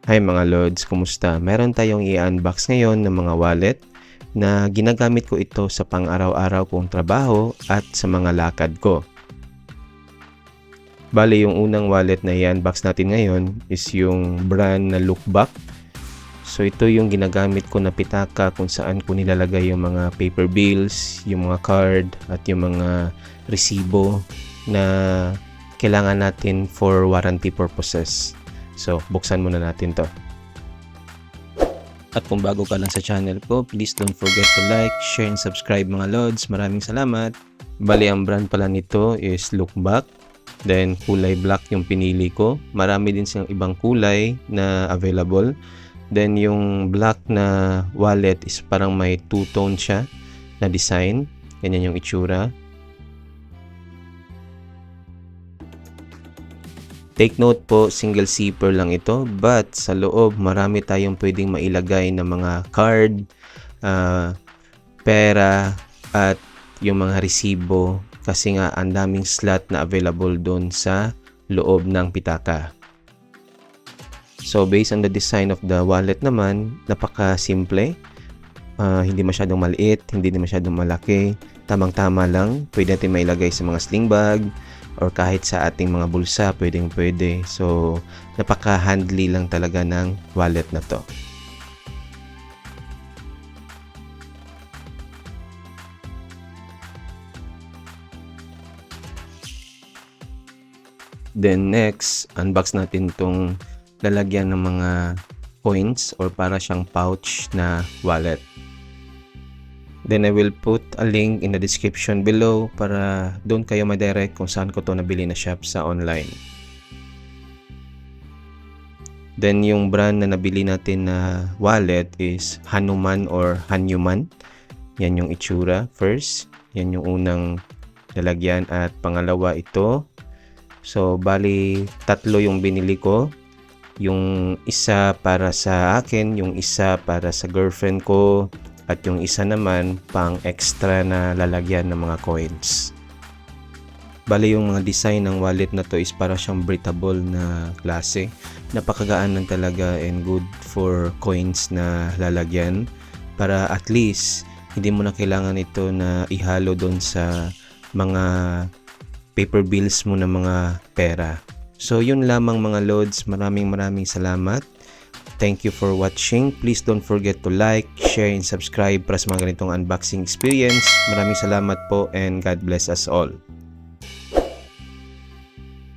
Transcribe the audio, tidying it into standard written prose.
Hi mga Lods, kumusta? Meron tayong i-unbox ngayon ng mga wallet na ginagamit ko ito sa pang-araw-araw kong trabaho at sa mga lakad ko. Bale, yung unang wallet na i-unbox natin ngayon is yung brand na Lookback. So ito yung ginagamit ko na pitaka kung saan ko nilalagay yung mga paper bills, yung mga card at yung mga resibo na kailangan natin for warranty purposes. So, buksan muna natin to. At kung bago ka lang sa channel ko, please don't forget to like, share, and subscribe mga Lods. Maraming salamat. Bali, ang brand pala nito is Lookback. Then, kulay black yung pinili ko. Marami din silang ibang kulay na available. Then, yung black na wallet is parang may two-tone siya na design. Ganyan yung itsura. Take note po, single zipper lang ito, but sa loob marami tayong pwedeng mailagay na mga card, pera at yung mga resibo kasi nga ang daming slot na available doon sa loob ng pitaka. So based on the design of the wallet naman, napaka-simple. Hindi masyadong maliit, hindi din masyadong malaki. Tamang-tama lang. Pwede natin mailagay sa mga sling bag or kahit sa ating mga bulsa, pwedeng-pwede. So, napaka-handly lang talaga ng wallet na to. Then next, unbox natin itong lalagyan ng mga coins or para siyang pouch na wallet. Then I will put a link in the description below para doon kayo ma-direct kung saan ko to nabili na shop sa online. Then yung brand na nabili natin na wallet is Hanuman or Hanyuman. Yan yung itsura first. Yan yung unang lalagyan at pangalawa ito. So bali tatlo yung binili ko. Yung isa para sa akin, yung isa para sa girlfriend ko, at yung isa naman pang extra na lalagyan ng mga coins. Bali yung mga design ng wallet na to is para siyang breathable na klase. Napakagaan lang talaga and good for coins na lalagyan para at least hindi mo na kailangan ito na ihalo doon sa mga paper bills mo na mga pera. So yun lamang mga Lods, maraming salamat. Thank you for watching. Please don't forget to like, share, and subscribe para sa mga ganitong unboxing experience. Maraming salamat po and God bless us all.